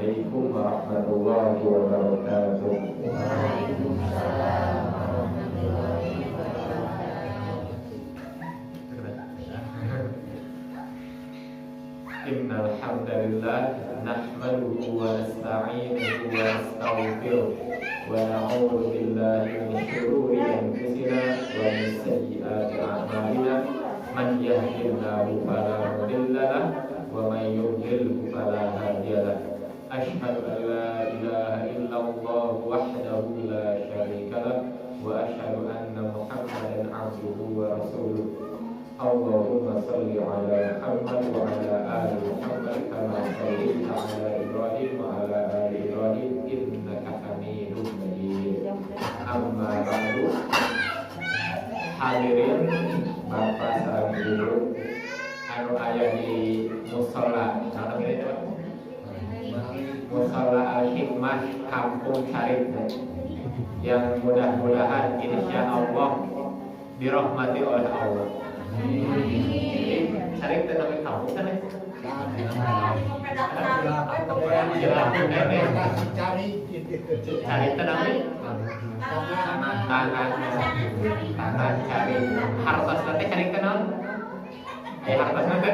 Assalamualaikum warahmatullahi wabarakatuh. Waalaikumsalam. Innal hamdalillah nahmaduhu wa nasta'inuhu wa nastaghfiruh wa na'udzu billahi min shururi anfusina wa min sayyiati a'malina man yahdihillahu fala mudilla lahu wa man yudlil fala hadiya lahu. Asyhadu an la ilaha illallah wahdahu la syarika lahu wa asyhadu anna Muhammadan 'abduhu wa rasuluh. Allahumma salli ala Muhammad wa ala ali Muhammad kama shallaita ala Ibrahim wa ala ali Ibrahim innaka Hamidum Majid. Amma ba'du. Hadirin Bapak sareng Ibu anu aya di musala, musala Al-Hikmah Kampung Carita, yang mudah-mudahan insyaallah dirahmati oleh Allah. Cari tenang kamu kan? Cari tenang tangan cari hartas nanti cari tenang. Hartas nanti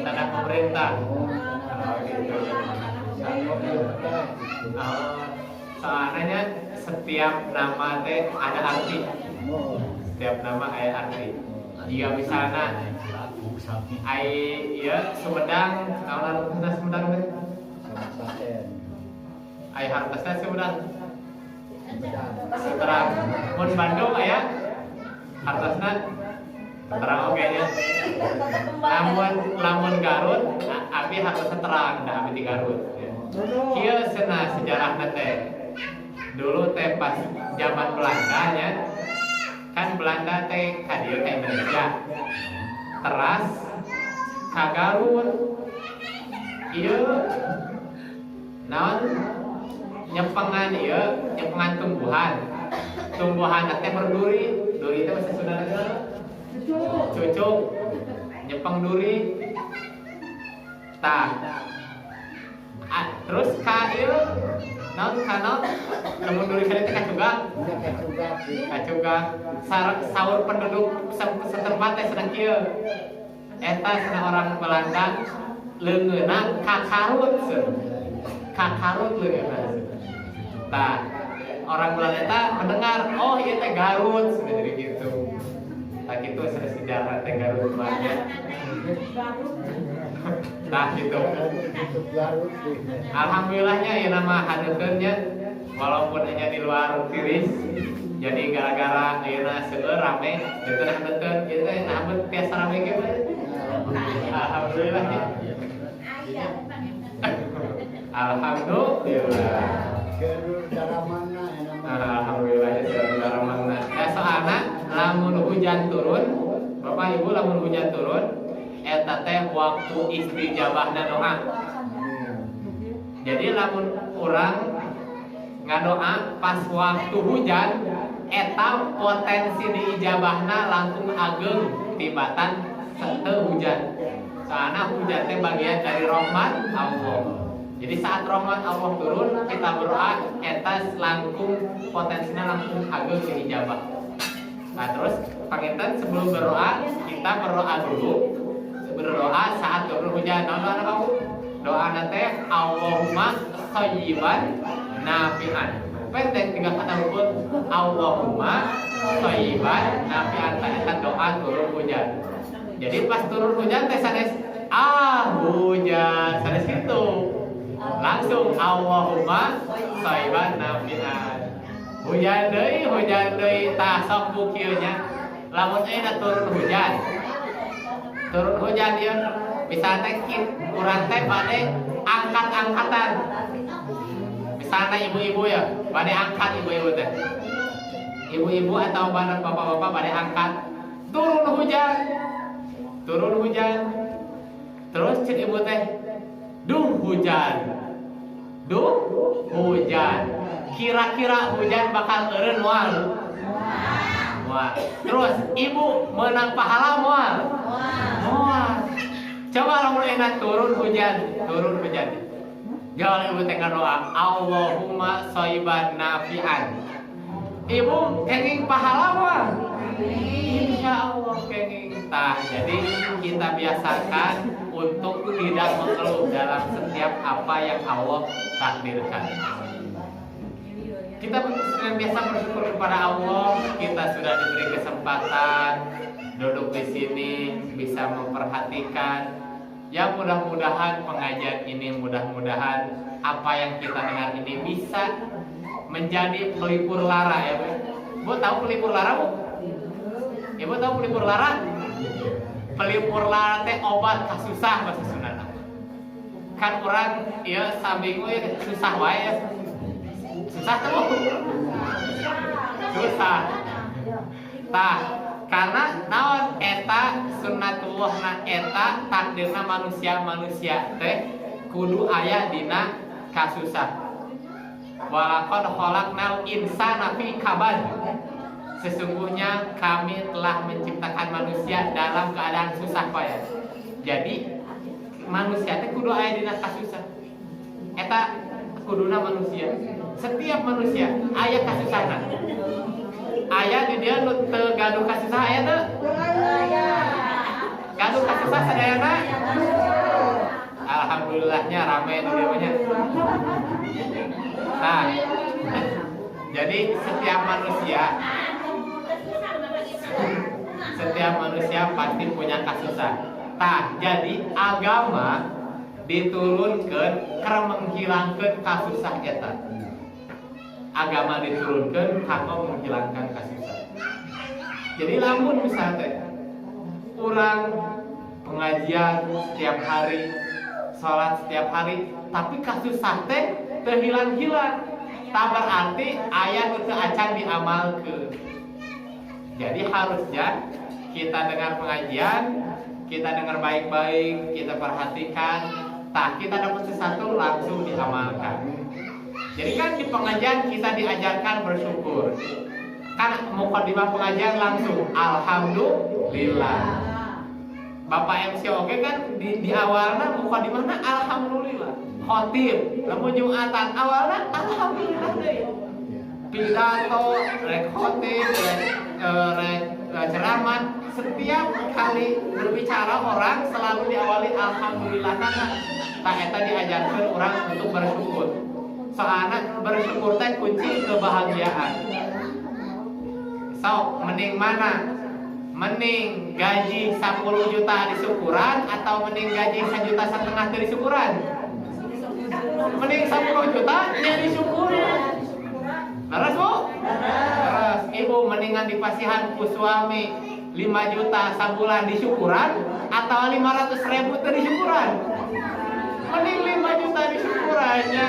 tanah pemerintah. Soalnya setiap nama teh ada arti. Setiap nama ada arti. Jika misalnya ya Sumedang, kalau kita Sumedang teh ai hartasna Sumedang. Terang mun Bandung aya hartasna terang oke nya. Lamun Garut, abi hartasna terang, dah abi di Garut. Kieu cenah sejarahna teh. Dulu teh pas zaman Belanda nya, kan Belanda teh ka dieu ka Indonesia. Teras ka Garut. Ieu naon nyepengan ieu, nyepengan tumbuhan. Tumbuhan teh berduri, duri teh bahasa Sunda naon? Cucuk. Nyepeng duri. Tah. Terus ka ieu naon kana lamun duri kali teh kacugang. Saur penduduk setempat teh sedang kieu. Eta cenah orang Belanda leungeunna kakarut cenah. Kakarut leungeunna. Tah, orang Belanda eta mendengar, oh ieu teh Garut sebenarnya gitu. Tah kitu sejarah teh Garut mah. Nah gitu. Alhamdulillahnya ya nama hadekeunnya walaupun hanya di luar tiris. Jadi gara-gara ayeuna seueur rame, itu hadekeun ieu teh nah tiasa rame ge. Alhamdulillah. Alhamdulillah. Alhamdulillah ya daramana. Soalna lamun hujan turun, Bapak Ibu lamun hujan turun eta teh waktu istijabahna doa. Jadi lamun urang ngadoa pas waktu hujan eta potensi diijabahna langkung ageng tibatan teu hujan. Soalna hujan teh bagian dari rahmat Allah. Jadi saat rahmat Allah turun kita berdoa eta langkung potensinya langkung ageng diijabah. Nah terus panginten sebelum berdoa kita berdoa dulu. Berdoa saat turun hujan. Doa kamu doa nanti Allahumma shayyiban nafi'an. Pendek 3 kata rukun Allahumma shayyiban nafi'an. Eta doa turun hujan. Jadi pas turun hujan teh sanes hujan sanes gitu. Langsung Allahumma shayyiban nafi'an. Hujan deui tah sok kieu nya. Lamun ayeuna turun hujan. Turun hujan dia bisa teh urang teh bade angkat-angkatan. Misalnya ibu-ibu ya, bade angkat ibu-ibu teh. Ibu-ibu atau bapak-bapak bade angkat. Turun hujan. Terus cek ibu teh, duh hujan. Kira-kira hujan bakal eureun moal. Terus ibu menang pahala moal. Coba ayeuna turun hujan. Gaul ibu teh doa, Allahumma shayban nafi'an. Ibu kenging pahala mah. Insya Allah kenging tah. Jadi kita biasakan untuk tidak mengeluh dalam setiap apa yang Allah takdirkan. Kita biasa bersyukur kepada Allah. Kita sudah diberi kesempatan duduk di sini, bisa memperhatikan. Ya mudah-mudahan pengajian ini, mudah-mudahan apa yang kita dengar ini bisa menjadi pelipur lara ya Bu. Bu tahu pelipur lara Bu? Ibu tahu pelipur lara? Pelipur lara teh obat kasusah bahasa Sunda. Kan orang ya sabingu ya susah wae ya. Susah tuh. Susah. Tah, karena naon eta sunnatullahna eta takdirna manusia teh kudu aya dina kasusah. Walaqad khalaqnal insana fi kabad. Sesungguhnya kami telah menciptakan manusia dalam keadaan susah payah. Jadi manusia teh kudu aya dina kasusah. Eta kuduna manusia. Setiap manusia aya kasusahna. Aya di dia nu teu gaduh kasusah aya teu? Gaduh kasusah sadayana? Alhamdulillahnya rame di dieu nya. Nah, jadi setiap manusia pasti punya kasusah. Tah, jadi agama diturunkeun keur menghilangkeun kasusah eta. Agama diturunkan kanggo menghilangkan kasusah. Jadi lamun misalnya orang pengajian setiap hari, sholat setiap hari, tapi kasusah teh terhilang-hilang, tak berarti aya nu teu acan diamalkeun. Jadi harusnya kita dengar pengajian, kita dengar baik-baik, kita perhatikan, tak kita dapat sesuatu langsung diamalkan. Jadi kan di pengajian kita diajarkan bersyukur. Kan mukadimah pengajian langsung alhamdulillah. Bapak MC oke kan di awalnya mukadimahna alhamdulillah. Khotib lamun Jumatan awalnya alhamdulillah deui. Pidato, rek khotib, rek ceramah, setiap kali berbicara orang selalu diawali alhamdulillah. Nah, eta diajarkan orang untuk bersyukur. Soalnya bersyukur teh kunci kebahagiaan. So, mending mana? Mending gaji 10 juta disyukuran atau mending gaji 1,5 juta disyukuran? Mending 10 juta nya disyukuran. Terus Bu? Terus Ibu mendingan dipasihan ku suami 5 juta sabulan disyukuran atau 500.000 teh disyukuran? Mending 5 juta disyukurannya.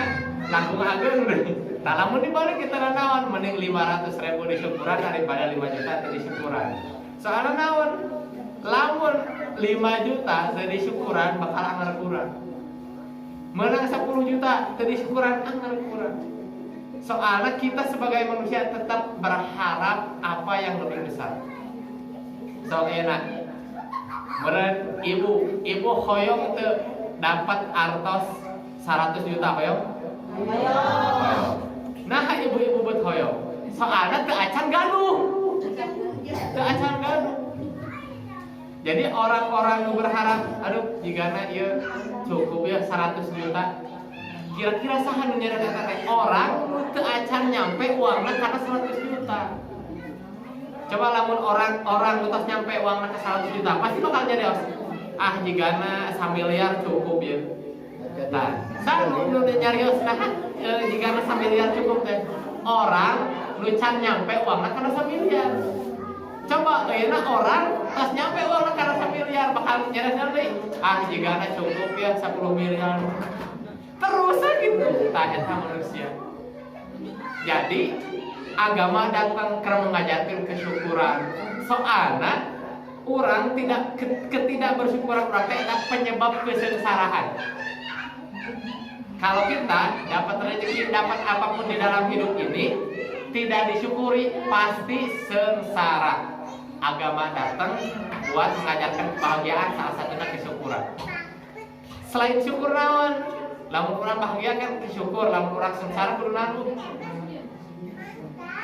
Langkung ageng deh. Nah, lamun dibalik kita naon mending 500.000 disyukuran daripada 5 juta teh disyukuran. Soalnya naon? Lamun 5 juta teh disyukuran bakal anggar kurang. Menang 10 juta teh disyukuran anggar kurang. Soalnya kita sebagai manusia tetap berharap apa yang lebih besar. So enak. Meren ibu hoyong teu dapat artos 100 juta hoyong. Nah ibu-ibu bet hoyong. Soalnya teu acan gaduh. Jadi orang-orang yang berharap, aduh jigana ieu cukup ya 100 juta. Kira-kira saha nu nyeret eta teh? Orang teu acan nyampe uangna kana 100 juta. Coba lamun orang utas nyampe uangna ke 100 juta, pasti bakal jadi jigana 1 miliar cukup ya. Tah, saha nu nyarios nah jigana 1 miliar cukup teh. Orang nu can nyampe uangna kana 1 miliar. Coba ayeuna orang pas nyampe uangna kana 1 miliar bakal nyeresna deui. Jigana cukup ya 10 miliar. Terus gitu, tah eta manusia. Jadi agama datang karena mengajarkan kesyukuran. Soalnya orang tidak bersyukuran berarti ada penyebab kesengsaraan. Kalau kita dapat rezeki, dapat apapun di dalam hidup ini, tidak disyukuri pasti sengsara. Agama datang buat mengajarkan kebahagiaan, salah satunya kesyukuran. Selain syukur naon? Lamun urang bahagia kan syukur, lamun urang sengsara kudu naon?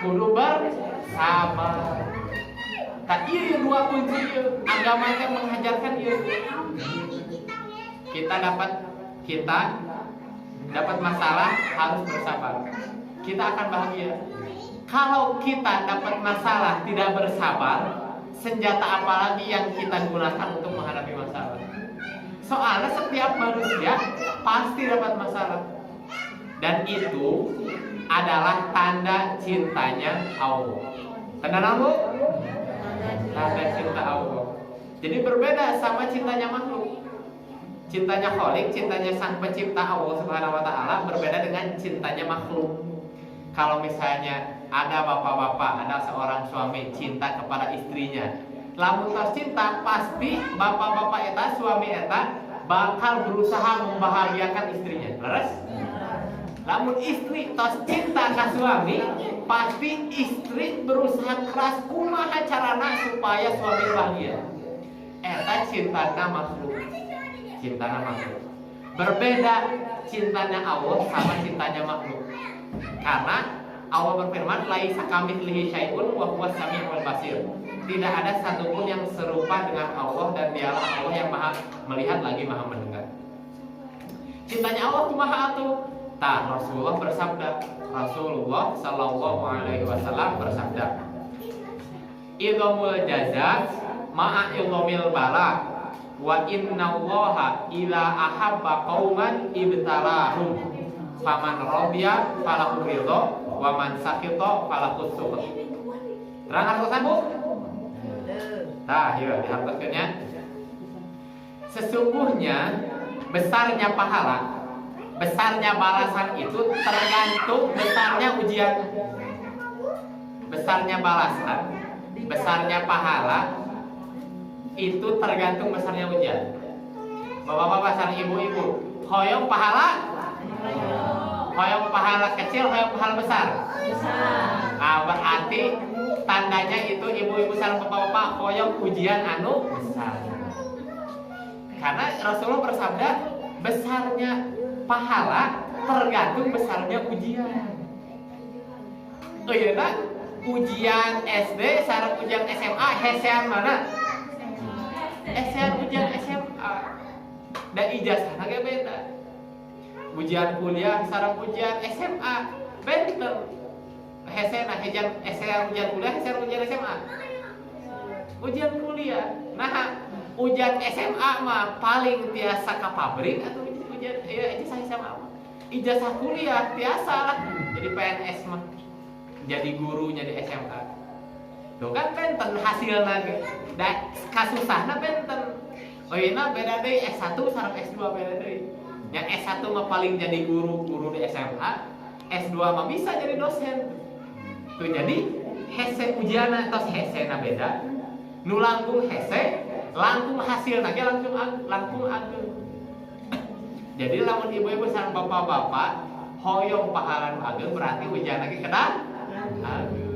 Kudu bersabar. Tak ieu dua kunci ieu. Agama teh mengajarkan ieu. Kita dapat masalah harus bersabar. Kita akan bahagia. Kalau kita dapat masalah tidak bersabar, senjata apa lagi yang kita gunakan untuk menghadapi masalah? Soalnya setiap manusia pasti dapat masalah. Dan itu adalah tanda cintanya Allah. Tanda apa? Tanda cinta Allah. Jadi berbeda sama cintanya makhluk. Cintanya Khalik, cintanya sang pencipta Allah Subhanahu wa taala berbeda dengan cintanya makhluk. Kalau misalnya ada bapak-bapak, ada seorang suami cinta kepada istrinya, lamun tos cinta pasti bapak-bapak eta, suami eta bakal berusaha membahagiakan istrinya. Terus lamun istri tos cinta ke suami, pasti istri berusaha keras kumaha carana supaya suami bahagia. Eta cintana makhluk. Cintanya makhluk. Berbeda cintanya Allah sama cintanya makhluk. Karena Allah berfirman, laisa kamitslihi syai'un wa huwas samiul basir. Tidak ada satupun yang serupa dengan Allah dan dialah Allah yang Maha melihat lagi Maha mendengar. Cintanya Allah kumaha atuh? Tah Rasulullah bersabda, Rasulullah sallallahu alaihi wasallam bersabda, "Idhamul jaza ma'a idhamil bala." Wa innallaha ila ahabba qauman ibtalahum faman radiya falahu ridha wa man sakhita falahu sukhط. Terang artosan Bu? Tah, ieu dihartoskeunnya. Sesungguhnya besarnya pahala, besarnya balasan itu tergantung besarnya ujian. Besarnya balasan, besarnya pahala itu tergantung besarnya ujian. Bapak-bapak dan ibu-ibu, hoyong pahala? Hoyong pahala kecil, hoyong pahala besar? Besar. Nah, berarti tandanya itu ibu-ibu dan bapak-bapak hoyong ujian anu besar. Karena Rasulullah bersabda, besarnya pahala tergantung besarnya ujian. Oh iya kan? Ujian SD sareng ujian SMA hesean mana? Ujian SMA dan ijazah agak beda. Ujian kuliah sareng ujian SMA beda. Hesena ujian kuliah, hesena ujian SMA. Ujian kuliah. Nah, ujian SMA mah paling biasa ke pabrik atau ujian ijazah SMA. Ijazah kuliah biasa lah. Jadi PNS mah. Jadi guru jadi SMA. Tuh kan benten hasilna ge. Da kasusahna benten. Oh iya beda deui S1 sareng S2 beda deui. Yang S1 mah paling jadi guru di SMA, S2 mah bisa jadi dosen. Tuh jadi hese ujianna tos hesena beda. Nu langkung hese, langkung hasilna ge langkung ageung. Jadi lamun ibu-ibu sareng bapak-bapak hoyong pahala nu ageung berarti ujianna ge kedah ageung.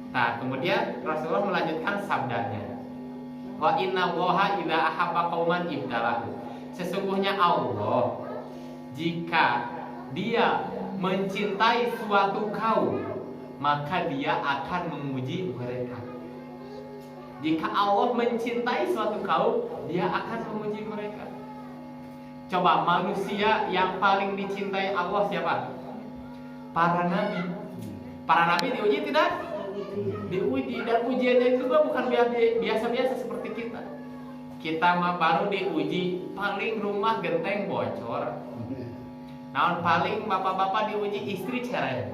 Nah, kemudian Rasulullah melanjutkan sabdanya. Wa inna Allaha idza ahabba qauman ibtalahu. Sesungguhnya Allah jika Dia mencintai suatu kaum, maka Dia akan menguji mereka. Jika Allah mencintai suatu kaum, Dia akan menguji mereka. Coba manusia yang paling dicintai Allah siapa? Para nabi. Para nabi diuji tidak? Diuji, dan ujiannya itu bukan biasa-biasa seperti kita. Kita mah baru diuji paling rumah genteng bocor. Naon paling bapak-bapak diuji istri cerai.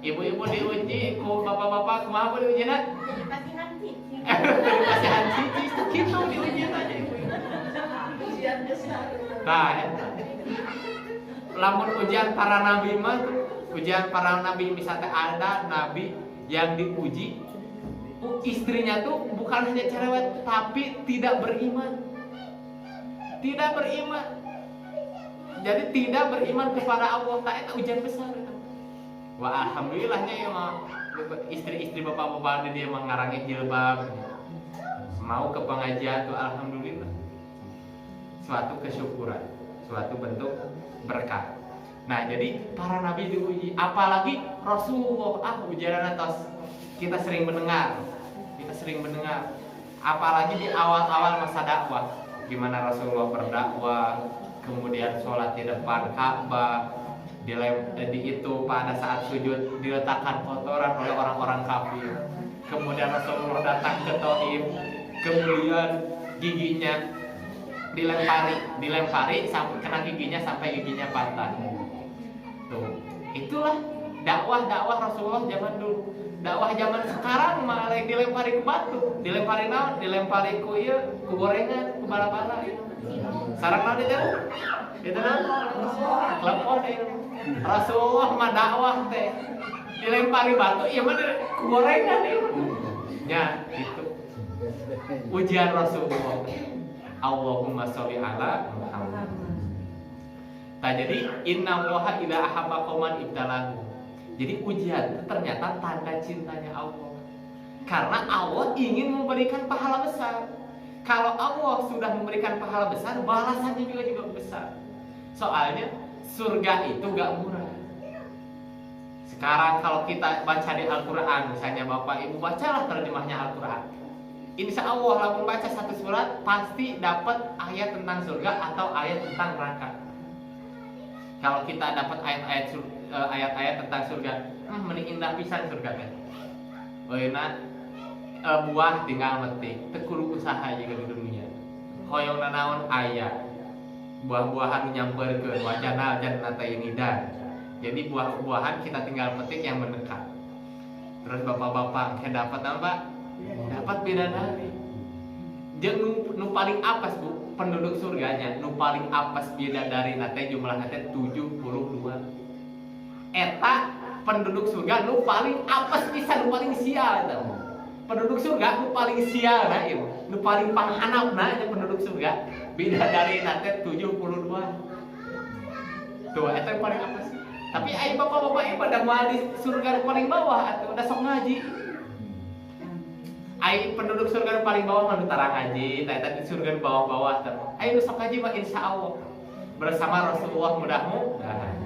Ibu-ibu diuji ku bapak-bapak kumaha diujina? Pasihan cici. Pasihan cici kitu diuji aja ibu-ibu. Ujian besar. Nah, lamun ujian para nabi mah ujian para nabi misalnya ada nabi yang diuji istrinya tuh bukan hanya cerewet tapi tidak beriman. Tidak beriman. Jadi tidak beriman kepada Allah. Tak ujian besar itu. Wah, alhamdulillahnya ya istri-istri bapak-bapak dia mengarangin jilbab. Mau ke pengajian tuh alhamdulillah. suatu kesyukuran, suatu bentuk berkah. Nah, jadi para nabi diuji, apalagi Rasulullah, ujian atas kita sering mendengar, apalagi di awal-awal masa dakwah, gimana Rasulullah berdakwah, kemudian sholat di depan Ka'bah, di itu pada saat sujud diletakkan kotoran oleh orang-orang kafir. Kemudian Rasulullah datang ke Thaif, kemudian giginya dilempari sampai kena giginya sampai giginya patah. Tuh, itulah dakwah Rasulullah zaman dulu. Dakwah zaman sekarang malah dilempari ke batu, dilempari naon, dilempari ku gorengan, ku bala-bala gitu. Sarang naon itu? Itu naon? Telepon itu. Rasulullah mah dakwah teh dilempari batu, iya mah ku gorengan itu. Ya, itu. Ujian Rasulullah. Allahumma sholli ala Muhammad. Nah, jadi inna Allaha idza ahabba qauman ibtalahu. Jadi ujian itu ternyata tanda cintanya Allah. Karena Allah ingin memberikan pahala besar. Kalau Allah sudah memberikan pahala besar, balasannya juga besar. Soalnya surga itu gak murah. Sekarang kalau kita baca di Al-Quran, misalnya Bapak Ibu bacalah terjemahnya Al-Quran. Insya Allah lalu baca satu surat pasti dapat ayat tentang surga atau ayat tentang neraka. Kalau kita dapat ayat-ayat tentang surga, mending indah pisan surga kan. Buah tinggal metik, tekulu usaha juga di dunia. Hoyong nanaon ayat, buah-buahan nyamperkeun wajana jannata ini dan. Jadi buah-buahan kita tinggal petik yang mendekat. Terus bapak-bapak kayak dapat apa? Dapat bidadari. Jeung nu paling apes Bu penduduk surganya, nu paling apes bidadari nate jumlah nate 72. Eta penduduk surga nu paling apes pisan, nu paling sial eta. Penduduk surga nu paling sial na ieu. Nu paling panghanapna nya penduduk surga bidadari nate 72. Tuh eta yang paling apes. Tapi ai bapak-bapak ieu pada moal di surga paling bawah atuh udah sok ngaji. Ai penduduk surga paling bawah mah tara ngaji, tadi surga bawah-bawah teh. Ai nu sok ngaji mah insyaallah bersama Rasulullah mudah-mudahan.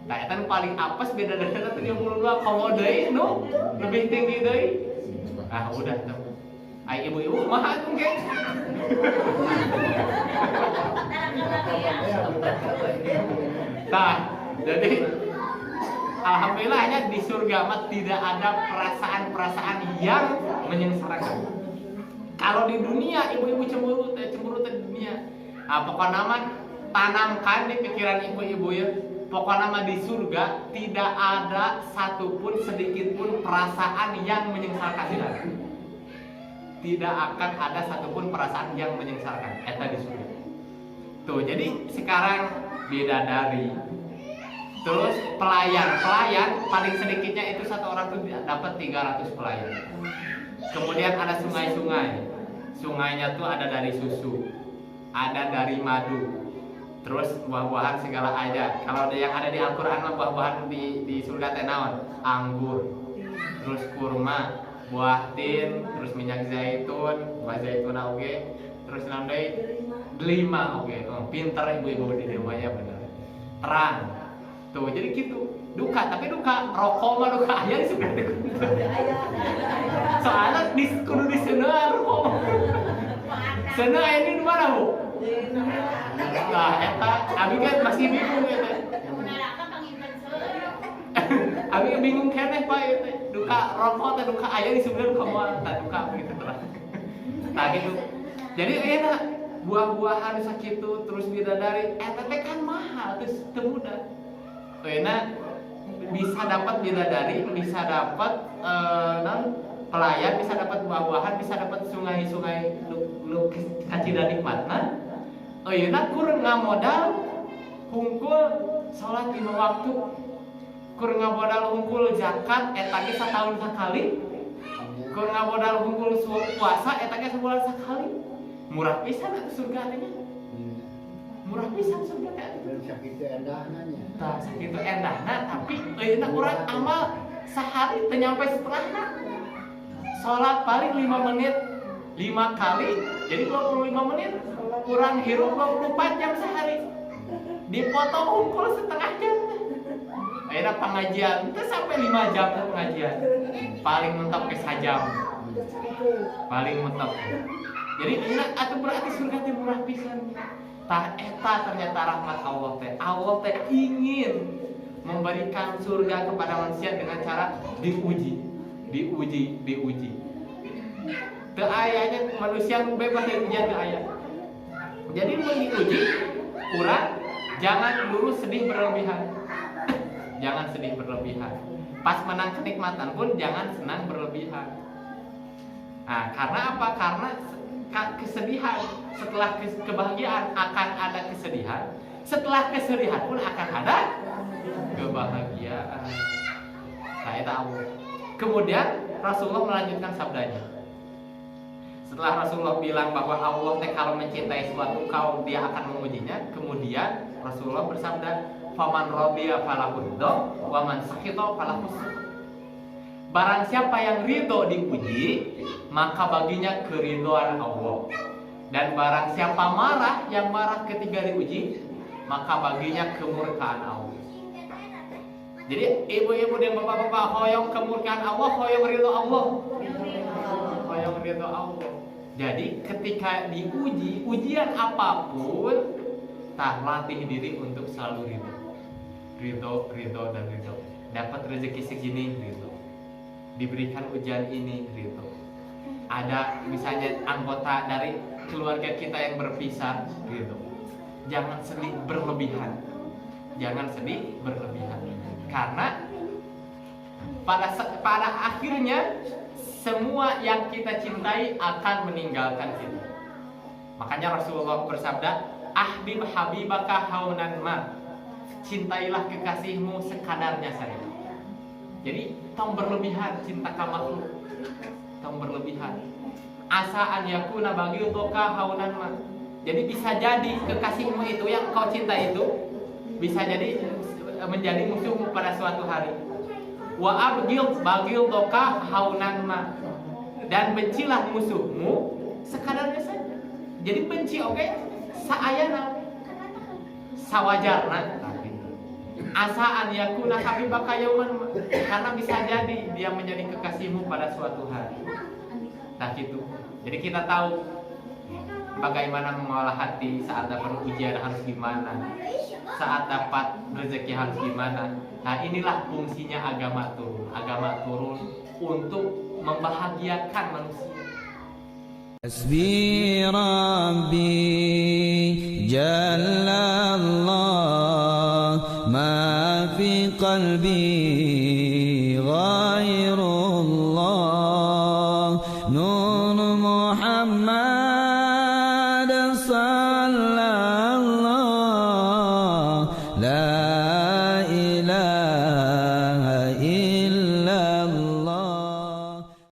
Nah, eta nu paling apes beda dari 72 komo deui nu lebih tinggi deui. Ah, udah tuh. Ai ibu-ibu kumaha atuh ge? Nah, jadi alhamdulillahnya di surga mah tidak ada perasaan-perasaan yang menyengsarakan. Kalau di dunia ibu-ibu cemburu di dunia. Pokoknya mah tanamkan di pikiran ibu-ibu ya. Pokoknya mah di surga tidak ada satupun sedikit pun perasaan yang menyengsarakan. Tidak akan ada satupun perasaan yang menyengsarakan. Eta di surga. Tuh, jadi sekarang bidadari. Terus pelayan paling sedikitnya itu satu orang tuh dapat 300 pelayan. Kemudian ada sungai-sungai. Sungainya tuh ada dari susu, ada dari madu. Terus buah-buahan segala aja. Kalau yang ada di Al-Qur'an mah buah-buahan di surga teh naon? Anggur. Terus kurma, buah tin, terus minyak zaitun, buah zaitun oge. Terus naon deui? Delima oge. Pinter ibu-ibu di rumahnya bener. Terang. Tuh, jadi gitu. Duka, tapi duka rokok mah duka aya di surga. Soalnya kudu di sana rokok. Sana ini di mana, Bu? Nah, eta abi kan masih bingung ya teh. Abi bingung keneh Pak ya teh. Duka rokok teh duka aya di surga duka moal tah duka gitu terus. Nah gitu. Jadi enak buah-buahan sakitu terus bidadari eta teh kan mahal terus teu mudah. Karena bisa dapat bidadari, bisa dapat pelayan, bisa dapat buah-buahan, bisa dapat sungai-sungai nu kacida nikmatna. Ayeuna kurang ngamodal hungkul salat 5 waktu. Kurang ngamodal hungkul zakat eta ge satahun sakali. Kurang ngamodal hungkul puasa eta ge sabulan sakali. Murah pisan atuh surga teh. Murah pisan surga teh. Sakitu endahnanya. Tah sakitu endahna tapi ayeuna urang amal sehari teu nyampe setengahna. Salat paling 5 menit 5 kali jadi 25 menit. kurang hirup 24 jam sehari. Dipotong hunkul setengah jam. Akhirnya pengajian itu sampai 5 jam pengajian. Paling mentok ke sajam. Paling mentok. Jadi enak atau berarti surga teh murah pisan. Tah eta ternyata rahmat Allah teh. Allah teh ingin memberikan surga kepada manusia dengan cara diuji. Teu ayanya manusia bebas dari ujian teu aya. Jadi mun diuji, urang jangan dulu sedih berlebihan. Jangan sedih berlebihan. Pas menang kenikmatan pun jangan senang berlebihan. Nah, karena apa? Karena kesedihan setelah kebahagiaan akan ada kesedihan. Setelah kesedihan pun akan ada kebahagiaan. Saya tahu. Kemudian Rasulullah melanjutkan sabdanya. Setelah Rasulullah bilang bahwa Allah kalau mencintai suatu kaum dia akan mengujinya, kemudian Rasulullah bersabda, "Faman radiya falahu ridha, wa man sakhita falahu sukh." Barang siapa yang ridho diuji, maka baginya keridhaan Allah. Dan barang siapa marah, yang marah ketika diuji, maka baginya kemurkaan Allah. Jadi ibu-ibu dan bapak-bapak, hoyong kemurkaan Allah, hoyong ridho Allah. Hoyong ridho Allah. Jadi ketika diuji, ujian apapun, latih diri untuk selalu ridho, dan ridho. Dapat rezeki segini, ridho. Diberikan ujian ini, ridho. Ada misalnya anggota dari keluarga kita yang berpisah, ridho. Jangan sedih berlebihan. Karena pada akhirnya semua yang kita cintai akan meninggalkan kita. Makanya Rasulullah bersabda, "Ahbib habibaka haunan ma." Cintailah kekasihmu sekadarnya saja. Jadi tong berlebihan cinta ka makhluk. Tong berlebihan. Asa an yakuna baghidhuka haunan ma. Jadi bisa jadi kekasihmu itu yang kau cinta itu bisa jadi menjadi musuhmu pada suatu hari. Wa abghid baghidhuka haunan ma. Dan bencilah musuhmu sekadarnya saja. Jadi benci saayana sawajarna. Asaan yakuna habibaka yauman, karena bisa jadi dia menjadi kekasihmu pada suatu hari. Nah gitu. Jadi kita tahu bagaimana mengolah hati saat dapat ujian harus gimana, saat dapat rezeki harus gimana. Nah inilah fungsinya agama turun. Agama turun untuk membahagiakan manusia. Hasbi Rabbi Jalla Allah ma fi qalbi ghairullah Nur Muhammad sallallahu la